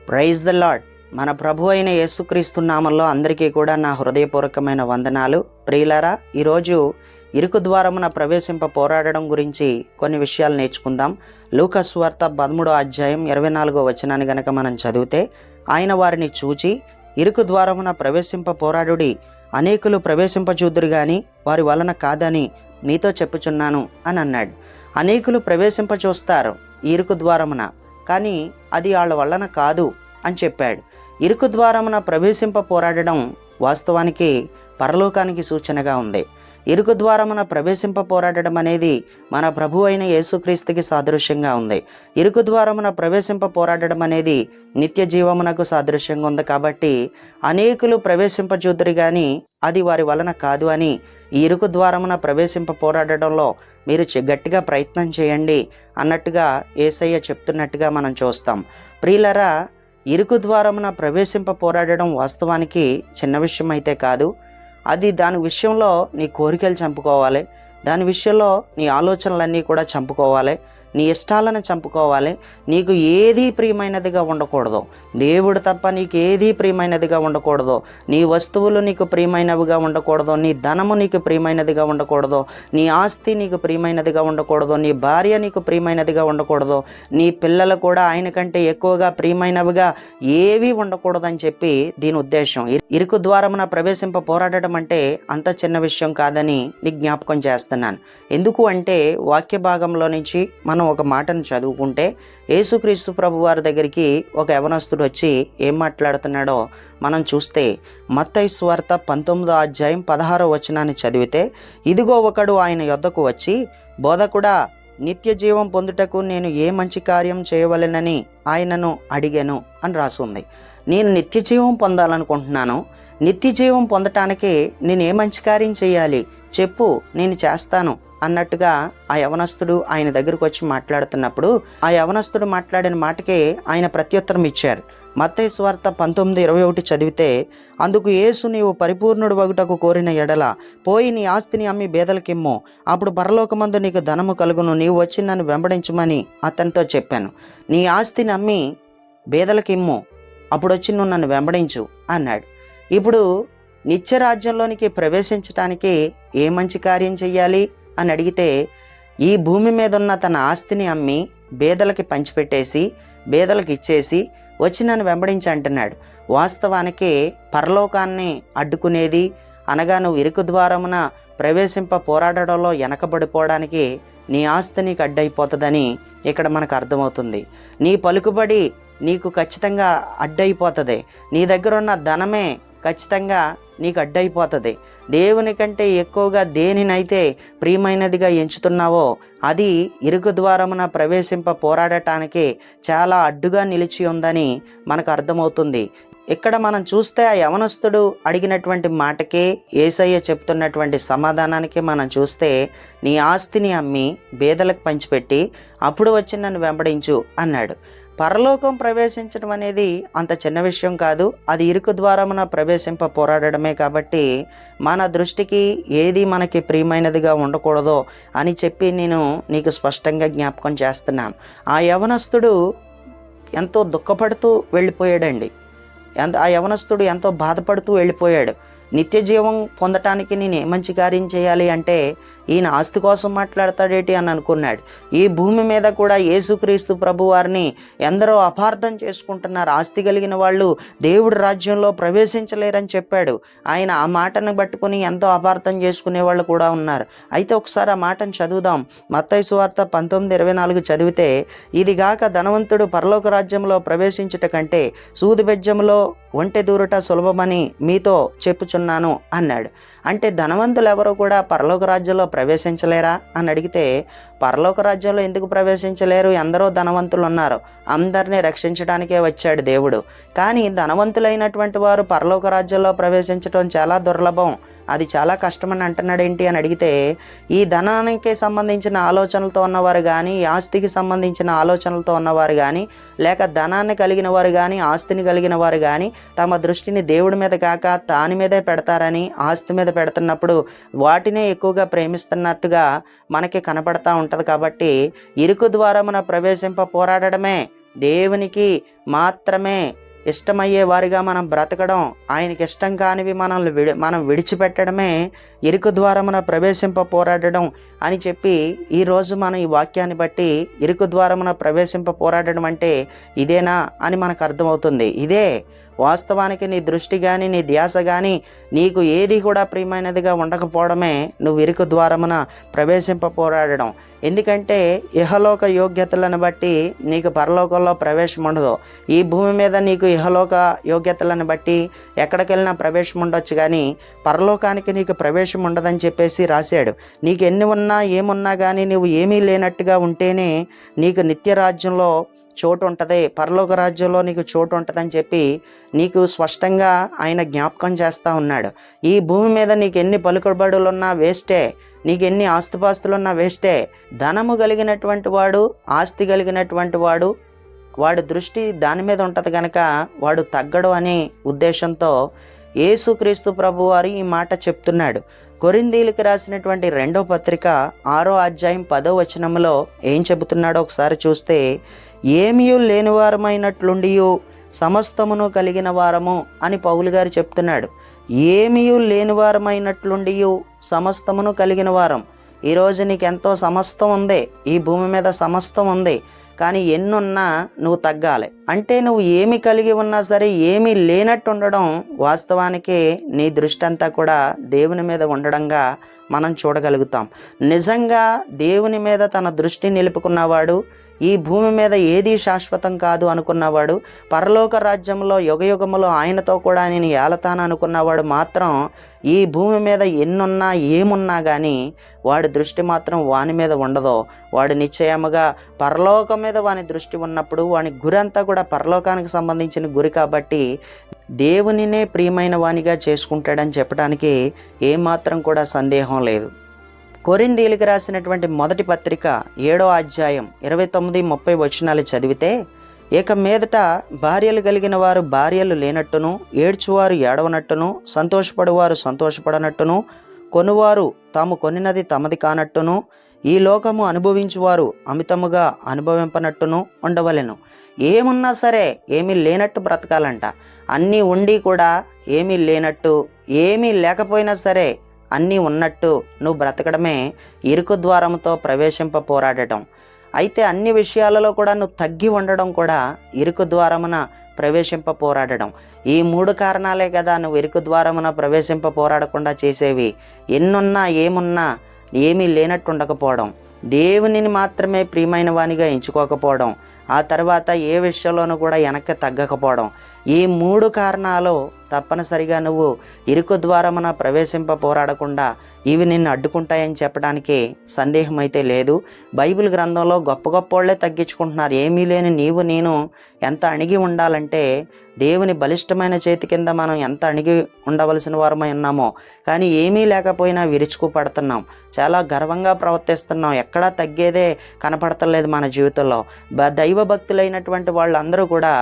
Praise the lord. మన ప్రభు అయిన యేసుక్రీస్తు నామంలో అందరికీ కూడా నా హృదయపూర్వకమైన వందనాలు. ప్రియులారా, ఈరోజు ఇరుకు ద్వారమున ప్రవేశింప పోరాడడం గురించి కొన్ని విషయాలు నేర్చుకుందాం. లూకా సువార్త 13వ అధ్యాయం 24వ వచనాన్ని గనక మనం చదివితే, ఆయన వారిని చూచి ఇరుకు ద్వారమున ప్రవేశింప పోరాడుడి, అనేకులు ప్రవేశింపచూదురు గాని వారి వలన కాదని మీతో చెప్పుచున్నాను అని అన్నాడు. అనేకులు ప్రవేశింప చూస్తారు ఈ ఇరుకు ద్వారమున, కానీ అది వాళ్ళ వలన కాదు అని చెప్పాడు. ఇరుకు ద్వారమున ప్రవేశింప పోరాడడం వాస్తవానికి పరలోకానికి సూచనగా ఉంది. ఇరుకు ద్వారమున ప్రవేశింప పోరాడడం అనేది మన ప్రభు అయిన యేసుక్రీస్తుకి సాదృశ్యంగా ఉంది. ఇరుకు ద్వారమున ప్రవేశింప పోరాడడం అనేది నిత్య జీవమునకు సాదృశ్యంగా ఉంది. కాబట్టి అనేకులు ప్రవేశింపచూదురు కానీ అది వారి వలన కాదు అని ఈ ఇరుకు ద్వారమున ప్రవేశింప పోరాడడంలో మీరు గట్టిగా ప్రయత్నం చేయండి అన్నట్టుగా యేసయ్య చెప్తున్నట్టుగా మనం చూస్తాం. ప్రియులరా, ఇరుకు ద్వారమున ప్రవేశింప పోరాడడం వాస్తవానికి చిన్న విషయం అయితే కాదు. అది దాని విషయంలో నీ కోరికలు చంపుకోవాలి, దాని విషయంలో నీ ఆలోచనలన్నీ కూడా చంపుకోవాలి, నీ ఇష్టాలను చంపుకోవాలి. నీకు ఏదీ ప్రియమైనదిగా ఉండకూడదు, దేవుడు తప్ప నీకు ఏదీ ప్రియమైనదిగా ఉండకూడదు. నీ వస్తువులు నీకు ప్రియమైనవిగా ఉండకూడదు, నీ ధనము నీకు ప్రియమైనదిగా ఉండకూడదు, నీ ఆస్తి నీకు ప్రియమైనదిగా ఉండకూడదు, నీ భార్య నీకు ప్రియమైనదిగా ఉండకూడదు, నీ పిల్లలు కూడా ఆయన కంటే ఎక్కువగా ప్రియమైనవిగా ఏవీ ఉండకూడదని చెప్పి దీని ఉద్దేశం. ఇరుకు ద్వారమున ప్రవేశింప పోరాడడం అంటే అంత చిన్న విషయం కాదని నీకు జ్ఞాపకం చేస్తున్నాను. ఎందుకు అంటే వాక్య భాగంలో నుంచి మనం ఒక మాటను చదువుకుంటే, యేసుక్రీస్తు ప్రభు వారి దగ్గరికి ఒక యవనస్తుడు వచ్చి ఏం మాట్లాడుతున్నాడో మనం చూస్తే, మత్తయి సువార్త 19వ అధ్యాయం 16వ వచనాన్ని చదివితే, ఇదిగో ఒకడు ఆయన యొద్దకు వచ్చి, బోధకుడా, నిత్య జీవం పొందుటకు నేను ఏ మంచి కార్యం చేయవలెనని ఆయనను అడిగాను అని రాసుంది. నేను నిత్య జీవం పొందాలనుకుంటున్నాను, నిత్య జీవం పొందటానికి నేను ఏ మంచి కార్యం చేయాలి చెప్పు, నేను చేస్తాను అన్నట్టుగా ఆ యవనస్తుడు ఆయన దగ్గరకు వచ్చి మాట్లాడుతున్నప్పుడు, ఆ యవనస్తుడు మాట్లాడిన మాటకే ఆయన ప్రత్యుత్తరం ఇచ్చారు. మత్తయి సువార్త 19:21 చదివితే, అందుకు యేసు, నీవు పరిపూర్ణుడు వగుటకు కోరిన ఎడల పోయి నీ ఆస్తిని అమ్మి బేదలకిమ్ము, అప్పుడు పరలోకమందు నీకు ధనము కలుగును, నీవు వచ్చి నన్ను వెంబడించమని అతనితో చెప్పాను. నీ ఆస్తిని అమ్మి బేదలకిమ్ము, అప్పుడు వచ్చి నువ్వు నన్ను వెంబడించు అన్నాడు. ఇప్పుడు నిత్యరాజ్యంలోనికి ప్రవేశించడానికి ఏ మంచి కార్యం చెయ్యాలి అని అడిగితే, ఈ భూమి మీద ఉన్న తన ఆస్తిని అమ్మి బేదలకి పంచిపెట్టేసి బేదలకు ఇచ్చేసి వచ్చి నన్ను వెంబడించి అంటున్నాడు. వాస్తవానికి పరలోకాన్ని అడ్డుకునేది అనగా నువ్వు ఇరుకు ద్వారమున ప్రవేశింప పోరాడడంలో వెనకబడిపోవడానికి నీ ఆస్తి నీకు అడ్డైపోతుందని ఇక్కడ మనకు అర్థమవుతుంది. నీ పలుకుబడి నీకు ఖచ్చితంగా అడ్డైపోతుంది, నీ దగ్గర ఉన్న ధనమే ఖచ్చితంగా నీకు అడ్డైపోతుంది. దేవుని కంటే ఎక్కువగా దేనినైతే ప్రియమైనదిగా ఎంచుతున్నావో అది ఇరుకు ద్వారమున ప్రవేశింప పోరాడటానికి చాలా అడ్డుగా నిలిచి ఉందని మనకు అర్థమవుతుంది. ఇక్కడ మనం చూస్తే ఆ యవనస్తుడు అడిగినటువంటి మాటకే యేసయ్య చెప్తున్నటువంటి సమాధానానికి మనం చూస్తే, నీ ఆస్తిని అమ్మి బేదలకు పంచిపెట్టి అప్పుడు వచ్చి నన్ను వెంబడించు అన్నాడు. పరలోకం ప్రవేశించడం అనేది అంత చిన్న విషయం కాదు, అది ఇరుకు ద్వారమున ప్రవేశింప పోరాడడమే. కాబట్టి మన దృష్టికి ఏది మనకి ప్రియమైనదిగా ఉండకూడదో అని చెప్పి నేను నీకు స్పష్టంగా జ్ఞాపకం చేస్తున్నాను. ఆ యవనస్తుడు ఎంతో దుఃఖపడుతూ వెళ్ళిపోయాడండి. ఆ యవనస్తుడు ఎంతో బాధపడుతూ వెళ్ళిపోయాడు. నిత్య జీవం పొందటానికి నేను ఏ మంచి కార్యం చేయాలి అంటే ఈయన ఆస్తి కోసం మాట్లాడతాడేటి అని అనుకున్నాడు. ఈ భూమి మీద కూడా యేసుక్రీస్తు ప్రభు వారిని ఎందరో అపార్థం చేసుకుంటున్నారు. ఆస్తి కలిగిన వాళ్ళు దేవుడి రాజ్యంలో ప్రవేశించలేరని చెప్పాడు. ఆయన ఆ మాటను పట్టుకుని ఎంతో అపార్థం చేసుకునే వాళ్ళు కూడా ఉన్నారు. అయితే ఒకసారి ఆ మాటను చదువుదాం. మత్తయి సువార్త 19:24 చదివితే, ఇదిగాక ధనవంతుడు పరలోక రాజ్యంలో ప్రవేశించుట కంటే సూది బెజ్జములో ఒంటె దూరుట సులభమని మీతో చెప్పుచున్నాను అన్నాడు. అంటే ధనవంతులు ఎవరో కూడా పరలోక రాజ్యంలో ప్రవేశించలేరా అని అడిగితే, పరలోక రాజ్యంలో ఎందుకు ప్రవేశించలేరు? ఎందరో ధనవంతులు ఉన్నారు, అందరినీ రక్షించడానికే వచ్చాడు దేవుడు. కానీ ధనవంతులైనటువంటి వారు పరలోక రాజ్యంలో ప్రవేశించడం చాలా దుర్లభం, అది చాలా కష్టమని అంటున్నాడు ఏంటి అని అడిగితే, ఈ ధనానికి సంబంధించిన ఆలోచనలతో ఉన్నవారు కానీ, ఈ ఆస్తికి సంబంధించిన ఆలోచనలతో ఉన్నవారు కానీ, లేక ధనాన్ని కలిగిన వారు కానీ, ఆస్తిని కలిగిన వారు కానీ తమ దృష్టిని దేవుడి మీద కాక దాని మీదే పెడతారని, ఆస్తి మీద పెడుతున్నప్పుడు వాటినే ఎక్కువగా ప్రేమిస్తున్నట్టుగా మనకి కనపడతా ఉంటుంది. కాబట్టి ఇరుకు ద్వారమున ప్రవేశింప పోరాడడమే దేవునికి మాత్రమే ఇష్టమయ్యే వారిగా మనం బ్రతకడం, ఆయనకి ఇష్టం కానివి మనం విడిచిపెట్టడమే ఇరుకు ద్వారమున ప్రవేశింప పోరాడడం అని చెప్పి ఈరోజు మనం ఈ వాక్యాన్ని బట్టి ఇరుకు ద్వారమున ప్రవేశింప పోరాడడం అంటే ఇదేనా అని మనకు అర్థమవుతుంది. ఇదే వాస్తవానికి నీ దృష్టి కానీ నీ ధ్యాస కానీ నీకు ఏది కూడా ప్రియమైనదిగా ఉండకపోవడమే నువ్వు ఇరుకు ద్వారమున ప్రవేశింప పోరాడడం. ఎందుకంటే ఇహలోక యోగ్యతలను బట్టి నీకు పరలోకంలో ప్రవేశం ఉండదు. ఈ భూమి మీద నీకు ఇహలోక యోగ్యతలను బట్టి ఎక్కడికి వెళ్ళినా ప్రవేశం ఉండొచ్చు, కానీ పరలోకానికి నీకు ప్రవేశం ఉండదని చెప్పేసి రాశాడు. నీకు ఎన్ని ఉన్నా ఏమున్నా కానీ నువ్వు ఏమీ లేనట్టుగా ఉంటేనే నీకు నిత్య రాజ్యంలో చోటు ఉంటుంది, పరలోక రాజ్యంలో నీకు చోటు ఉంటుందని చెప్పి నీకు స్పష్టంగా ఆయన జ్ఞాపకం చేస్తూ ఉన్నాడు. ఈ భూమి మీద నీకు ఎన్ని పలుకుబడులున్నా వేస్టే, నీకు ఎన్ని ఆస్తిపాస్తులున్నా వేస్టే. ధనము కలిగినటువంటి వాడు, ఆస్తి కలిగినటువంటి వాడు, వాడి దృష్టి దాని మీద ఉంటుంది కనుక వాడు తగ్గడు అనే ఉద్దేశంతో యేసుక్రీస్తు ప్రభువారు ఈ మాట చెప్తున్నాడు. కొరింథీయులకు రాసినటువంటి 2వ పత్రిక 6వ అధ్యాయం 10వ వచనంలో ఏం చెబుతున్నాడో ఒకసారి చూస్తే, ఏమీ లేనివారమైనట్లుండియు సమస్తమును కలిగిన వారము అని పౌలు గారు చెప్తున్నాడు. ఏమీ లేనివారమైనట్లుండియు సమస్తమును కలిగిన వారం. ఈరోజు నీకు ఎంతో సమస్తం ఉంది, ఈ భూమి మీద సమస్తం ఉంది, కానీ ఎన్నున్నా నువ్వు తగ్గాలి. అంటే నువ్వు ఏమి కలిగి ఉన్నా సరే ఏమీ లేనట్టు ఉండడం వాస్తవానికి నీ దృష్టి అంతా కూడా దేవుని మీద ఉండడంగా మనం చూడగలుగుతాం. నిజంగా దేవుని మీద తన దృష్టి నిలుపుకున్నవాడు, ఈ భూమి మీద ఏదీ శాశ్వతం కాదు అనుకున్నవాడు, పరలోక రాజ్యంలో యుగయుగములో ఆయనతో కూడా నేను ఏలతాను అనుకున్నవాడు మాత్రం ఈ భూమి మీద ఎన్నున్నా ఏమున్నా కానీ వాడి దృష్టి మాత్రం వాని మీద ఉండదు. వాడు నిశ్చయముగా పరలోకం మీద వాని దృష్టి ఉన్నప్పుడు వాని గురి అంతా కూడా పరలోకానికి సంబంధించిన గురి కాబట్టి దేవునినే ప్రియమైన వానిగా చేసుకుంటాడని చెప్పడానికి ఏమాత్రం కూడా సందేహం లేదు. కొరింథీయులకు రాసినటువంటి 1వ పత్రిక 7వ అధ్యాయం 29-30 వచనాలు చదివితే, ఇక మీదట భార్యలు కలిగిన వారు భార్యలు లేనట్టును, ఏడ్చువారు ఏడవనట్టును, సంతోషపడువారు సంతోషపడనట్టును, కొనువారు తాము కొనినది తమది కానట్టును, ఈ లోకము అనుభవించువారు అమితముగా అనుభవింపనట్టును ఉండవలెను. ఏమున్నా సరే ఏమీ లేనట్టు బ్రతకాలంట. అన్నీ ఉండి కూడా ఏమీ లేనట్టు, ఏమీ లేకపోయినా సరే అన్నీ ఉన్నట్టు నువ్వు బ్రతకడమే ఇరుకు ద్వారంతో ప్రవేశింప పోరాడటం. అయితే అన్ని విషయాలలో కూడా నువ్వు తగ్గి ఉండడం కూడా ఇరుకు ద్వారమున ప్రవేశింప పోరాడడం. ఈ 3 కారణాలే కదా నువ్వు ఇరుకు ద్వారమున ప్రవేశింప పోరాడకుండా చేసేవి. ఎన్నున్నా ఏమున్నా ఏమీ లేనట్టు ఉండకపోవడం, దేవునిని మాత్రమే ప్రియమైన వానిగా ఎంచుకోకపోవడం, ఆ తర్వాత ఏ విషయంలోనూ కూడా వెనక్కి తగ్గకపోవడం. ఈ 3 కారణాలు తప్పనిసరిగా నువ్వు ఇరుకు ద్వారమున ప్రవేశింప పోరాడకుండా ఇవి నిన్ను అడ్డుకుంటాయని చెప్పడానికి సందేహం అయితే లేదు. బైబిల్ గ్రంథంలో గొప్ప గొప్ప వాళ్ళే తగ్గించుకుంటున్నారు. ఏమీ లేని నీవు నేను ఎంత అణిగి ఉండాలంటే దేవుని బలిష్టమైన చేతి కింద మనం ఎంత అణిగి ఉండవలసిన వారమై ఉన్నామో, కానీ ఏమీ లేకపోయినా విరుచుకు పడుతున్నాం, చాలా గర్వంగా ప్రవర్తిస్తున్నాం. ఎక్కడా తగ్గేదే కనపడతలేదు మన జీవితంలో. దైవభక్తులైనటువంటి వాళ్ళందరూ కూడా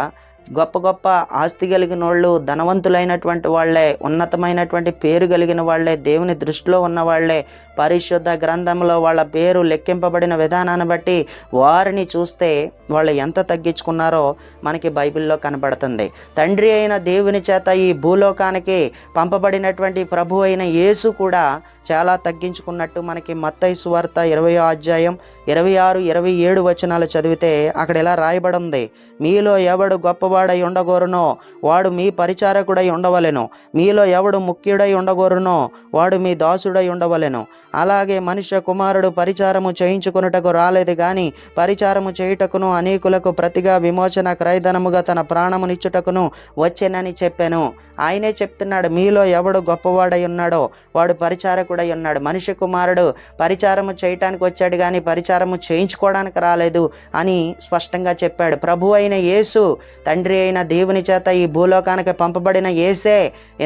గొప్ప గొప్ప ఆస్తి కలిగిన వాళ్ళు, ధనవంతులైనటువంటి వాళ్ళే, ఉన్నతమైనటువంటి పేరు కలిగిన వాళ్ళే, దేవుని దృష్టిలో ఉన్న వాళ్ళే, పరిశుద్ధ గ్రంథంలో వాళ్ళ పేరు లెక్కింపబడిన విధానాన్ని బట్టి వారిని చూస్తే వాళ్ళు ఎంత తగ్గించుకున్నారో మనకి బైబిల్లో కనబడుతుంది. తండ్రి అయిన దేవుని చేత ఈ భూలోకానికి పంపబడినటువంటి ప్రభు అయిన యేసు కూడా చాలా తగ్గించుకున్నట్టు మనకి మత్తయి సువార్త 20వ అధ్యాయం 26-27 వచనాలు చదివితే అక్కడ ఇలా రాయబడి ఉంది, మీలో ఎవడు గొప్పవాడై ఉండగోరునో వాడు మీ పరిచారకుడై ఉండవలెను, మీలో ఎవడు ముఖ్యుడై ఉండగోరునో వాడు మీ దాసుడై ఉండవలెను. అలాగే మనుష్య కుమారుడు పరిచారము చేయించుకొనుటకు రాలేదు గాని పరిచారము చేయుటకును అనేకులకు ప్రతిగా విమోచన క్రయధనముగా తన ప్రాణమునిచ్చుటకును వచ్చెనని చెప్పాను. ఆయనే చెప్తున్నాడు, మీలో ఎవడు గొప్పవాడై ఉన్నాడో వాడు పరిచారకుడై ఉన్నాడు. మనిషి కుమారుడు పరిచారము చేయటానికి వచ్చాడు కానీ పరిచారము చేయించుకోవడానికి రాలేదు అని స్పష్టంగా చెప్పాడు. ప్రభు అయిన యేసు, తండ్రి అయిన దేవుని చేత ఈ భూలోకానికి పంపబడిన యేసే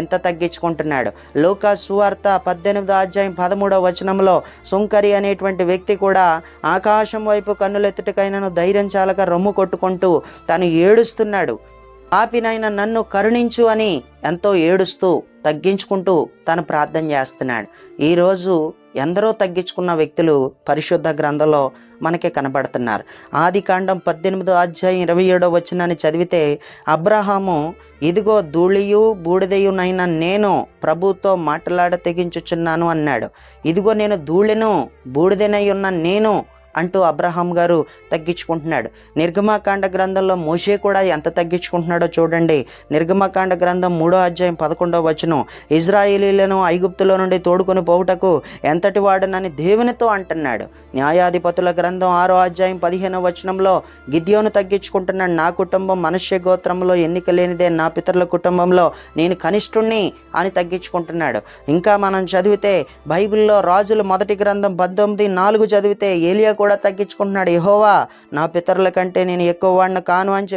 ఎంత తగ్గించుకుంటున్నాడు. లూకా సువార్త 18వ అధ్యాయం 13వ వచనంలో సుంకరి అనేటువంటి వ్యక్తి కూడా ఆకాశం వైపు కన్నులెత్తుటకైనను ధైర్యం చాలక రొమ్ము కొట్టుకుంటూ తను ఏడుస్తున్నాడు. పాపినైన నన్ను కరుణించు అని ఎంతో ఏడుస్తూ తగ్గించుకుంటూ తను ప్రార్థన చేస్తున్నాడు. ఈరోజు ఎందరో తగ్గించుకున్న వ్యక్తులు పరిశుద్ధ గ్రంథంలో మనకి కనబడుతున్నారు. ఆదికాండం 18 వచనాన్ని చదివితే అబ్రహాము, ఇదిగో ధూళియు బూడిదయునైన నేను ప్రభుతో మాట్లాడ తెగించుచున్నాను అన్నాడు. ఇదిగో నేను ధూళిను బూడిదనై ఉన్న నేను అంటూ అబ్రహాం గారు తగ్గించుకుంటున్నాడు. నిర్గమాకాండ గ్రంథంలో మోషే కూడా ఎంత తగ్గించుకుంటున్నాడో చూడండి. నిర్గమాకాండ గ్రంథం 3:11 వచనం, ఇజ్రాయేలీలను ఐగుప్తులో నుండి తోడుకొని పోవుటకు ఎంతటి వాడనని దేవునితో అంటున్నాడు. న్యాయాధిపతుల గ్రంథం 6:15 వచనంలో గిద్యోను తగ్గించుకుంటున్నాడు. నా కుటుంబం మనుష్య గోత్రంలో ఎన్నిక లేనిదే, నా పితరుల కుటుంబంలో నేను కనిష్ఠుణ్ణి అని తగ్గించుకుంటున్నాడు. ఇంకా మనం చదివితే బైబిల్లో రాజుల మొదటి గ్రంథం 19:4 చదివితే ఏలియా కూడా తగ్గించుకుంటున్నాడు. యెహోవా, నా పితరుల కంటే నేను ఎక్కువ వాడిని కాను అని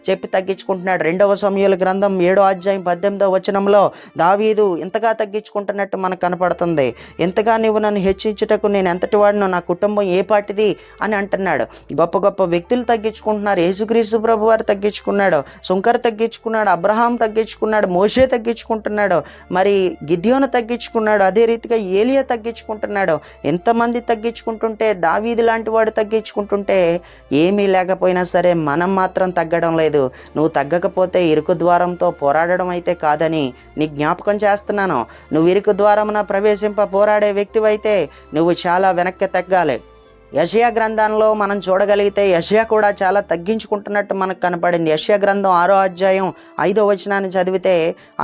చెప్పి తగ్గించుకుంటున్నాడు. 2 సమూయేలు గ్రంథం 7:18 వచనంలో దావీదు ఇంతగా తగ్గించుకుంటున్నట్టు మనకు కనపడుతుంది. ఇంతగా నీవు నన్ను హెచ్చించుటకు నేను ఎంతటి వాడినో, నా కుటుంబం ఏ పాటిది అని అంటున్నాడు. గొప్ప గొప్ప వ్యక్తులు తగ్గించుకుంటున్నారు. యేసుక్రీస్తు ప్రభు వారు తగ్గించుకున్నాడు, సుంకర్ తగ్గించుకున్నాడు, అబ్రహాం తగ్గించుకున్నాడు, మోషే తగ్గించుకుంటున్నాడు, మరి గిద్యోను తగ్గించుకున్నాడు, అదే రీతిగా ఏలియా తగ్గించుకుంటున్నాడు. ఎంతమంది తగ్గించుకుంటుంటే, దావీదు లాంటి వాడు తగ్గించుకుంటుంటే ఏమీ లేకపోయినా సరే మనం మాత్రం తగ్గడం లేదు. నువ్వు తగ్గకపోతే ఇరుకు ద్వారంతో పోరాడడం అయితే కాదని నీ జ్ఞాపకం చేస్తున్నాను. నువ్వు ఇరుకు ద్వారమున ప్రవేశింప పోరాడే వ్యక్తివైతే నువ్వు చాలా వెనక్కి తగ్గాలి. యెషయా గ్రంథంలో మనం చూడగలిగితే యెషయా కూడా చాలా తగ్గించుకుంటున్నట్టు మనకు కనపడింది. యెషయా గ్రంథం 6:5 వచనాన్ని చదివితే,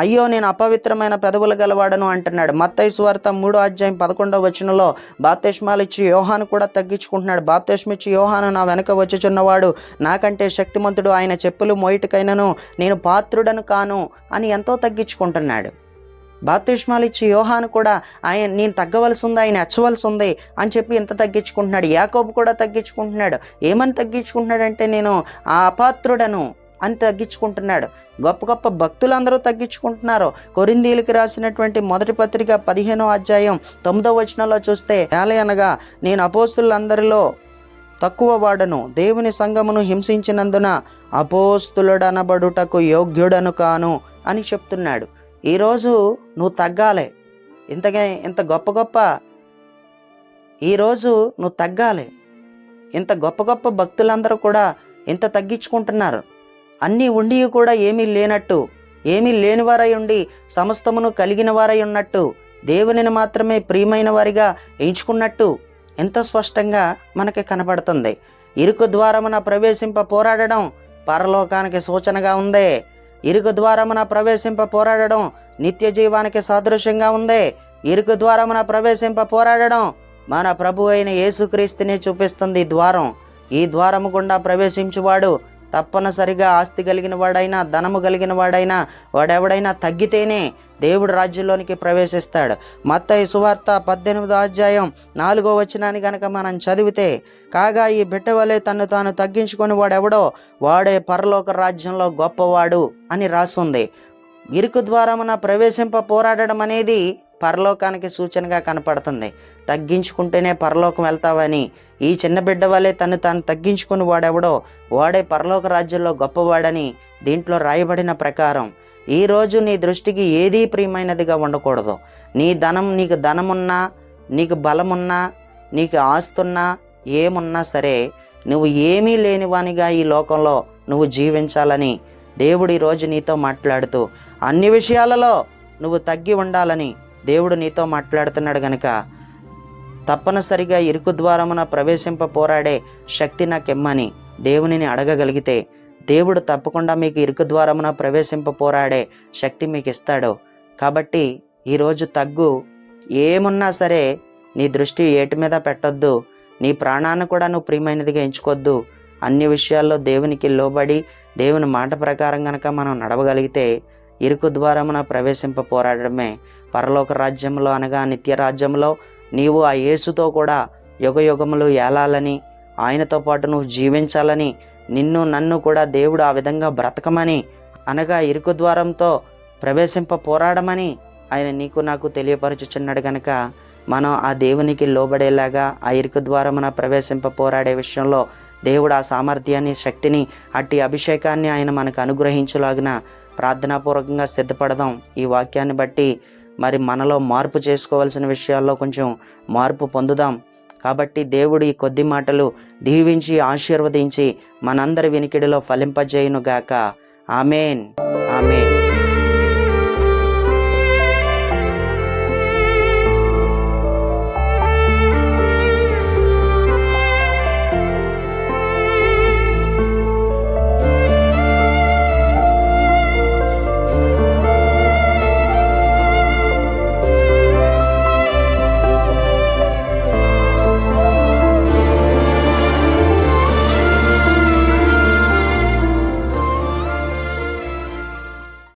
అయ్యో నేను అపవిత్రమైన పెదవులు గలవాడను అంటున్నాడు. మత్తయి సువార్త 3:11 వచనంలో బాప్తిస్మాలు ఇచ్చి యోహాను కూడా తగ్గించుకుంటున్నాడు. బాప్తిస్మిచ్చి యోహాను నా వెనక వచ్చుచున్నవాడు నాకంటే శక్తిమంతుడు, ఆయన చెప్పులు మోయిటికైనను నేను పాత్రుడను కాను అని ఎంతో తగ్గించుకుంటున్నాడు. బాప్తిస్మాలు ఇచ్చి యోహాను కూడా నేను తగ్గవలసి ఉంది, ఆయన ఎచ్చవలసి ఉంది అని చెప్పి ఎంత తగ్గించుకుంటున్నాడు. యాకోబు కూడా తగ్గించుకుంటున్నాడు. ఏమని తగ్గించుకుంటున్నాడంటే నేను ఆ అపాత్రుడను అని తగ్గించుకుంటున్నాడు. గొప్ప గొప్ప భక్తులందరూ తగ్గించుకుంటున్నారు. కొరింథీయులకు రాసినటువంటి మొదటి పత్రిక 15:9 వచనంలో చూస్తే, అనగా నేను అపోస్తులందరిలో తక్కువ వాడను, దేవుని సంఘమును హింసించినందున అపోస్తులుడనబడుటకు యోగ్యుడను కాను అని చెప్తున్నాడు. ఈరోజు నువ్వు తగ్గాలి. ఇంత గొప్ప ఈరోజు నువ్వు తగ్గాలి. ఇంత గొప్ప భక్తులందరూ కూడా ఇంత తగ్గించుకుంటున్నారు. అన్నీ ఉండి కూడా ఏమీ లేనట్టు, ఏమీ లేని వారై ఉండి సమస్తమును కలిగిన వారై ఉన్నట్టు, దేవునిని మాత్రమే ప్రియమైన వారిగా ఎంచుకున్నట్టు ఎంత స్పష్టంగా మనకి కనబడుతుంది. ఇరుకు ద్వారమున ప్రవేశింప పోరాడడం పరలోకానికి సూచనగా ఉంది. ఇరుకు ద్వారమున ప్రవేశింప పోరాడడం నిత్య జీవానికి సాదృశ్యంగా ఉంది. ఇరుకు ద్వారమున ప్రవేశింప పోరాడడం మన ప్రభు అయిన యేసుక్రీస్తుని చూపిస్తుంది. ద్వారం, ఈ ద్వారము గుండా ప్రవేశించువాడు తప్పనిసరిగా ఆస్తి కలిగిన వాడైనా, ధనము కలిగిన వాడైనా, వాడెవడైనా తగ్గితేనే దేవుడు రాజ్యంలోనికి ప్రవేశిస్తాడు. మత్తయి సువార్త 18:4 వచనాన్ని గనక మనం చదివితే, కాగా ఈ బిడ్డ వలె తను తాను తగ్గించుకొని వాడెవడో వాడే పరలోక రాజ్యంలో గొప్పవాడు అని రాసుంది. ఇరుకు ద్వారమున ప్రవేశింప పోరాడడం అనేది పరలోకానికి సూచనగా కనపడుతుంది. తగ్గించుకుంటేనే పరలోకం వెళ్తావని, ఈ చిన్న బిడ్డ వలె తను తాను తగ్గించుకుని వాడెవడో వాడే పరలోక రాజ్యంలో గొప్పవాడని దీంట్లో రాయబడిన ప్రకారం ఈరోజు నీ దృష్టికి ఏదీ ప్రియమైనదిగా ఉండకూడదు. నీకు ధనమున్నా, నీకు బలమున్నా, నీకు ఆస్తున్నా, ఏమున్నా సరే నువ్వు ఏమీ లేనివానిగా ఈ లోకంలో నువ్వు జీవించాలని దేవుడు ఈరోజు నీతో మాట్లాడుతూ, అన్ని విషయాలలో నువ్వు తగ్గి ఉండాలని దేవుడు నీతో మాట్లాడుతున్నాడు. గనుక తప్పనిసరిగా ఇరుకు ద్వారమున ప్రవేశింప పోరాడే శక్తి నాకెమ్మని దేవునిని అడగగలిగితే దేవుడు తప్పకుండా మీకు ఇరుకు ద్వారమున ప్రవేశింప పోరాడే శక్తి మీకు ఇస్తాడు. కాబట్టి ఈరోజు తగ్గు. ఏమున్నా సరే నీ దృష్టి ఏటి మీద పెట్టొద్దు. నీ ప్రాణాన్ని కూడా నువ్వు ప్రియమైనదిగా ఎంచుకోవద్దు. అన్ని విషయాల్లో దేవునికి లోబడి దేవుని మాట ప్రకారం కనుక మనం నడవగలిగితే ఇరుకు ద్వారమున ప్రవేశింప పోరాడడమే పరలోక రాజ్యంలో, అనగా నిత్య రాజ్యంలో నీవు ఆ యేసుతో కూడా యుగయుగములు ఏలాలని, ఆయనతో పాటు నువ్వు జీవించాలని, నన్ను కూడా దేవుడు ఆ విధంగా బ్రతకమని, అనగా ఇరుకు ద్వారంతో ప్రవేశింప పోరాడమని ఆయన నీకు నాకు తెలియపరచుచున్నాడు. కనుక మనం ఆ దేవునికి లోబడేలాగా ఆ ఇరుకు ద్వారమున ప్రవేశింప పోరాడే విషయంలో దేవుడు ఆ సామర్థ్యాన్ని, శక్తిని, అట్టి అభిషేకాన్ని ఆయన మనకు అనుగ్రహించులాగిన ప్రార్థనాపూర్వకంగా సిద్ధపడదాం. ఈ వాక్యాన్ని బట్టి మరి మనలో మార్పు చేసుకోవాల్సిన విషయాల్లో కొంచెం మార్పు పొందుదాం. కాబట్టి దేవుడు ఈ కొద్ది మాటలు దీవించి ఆశీర్వదించి మనందరి వినికిడిలో ఫలింపజేయునుగాక. ఆమేన్, ఆమేన్.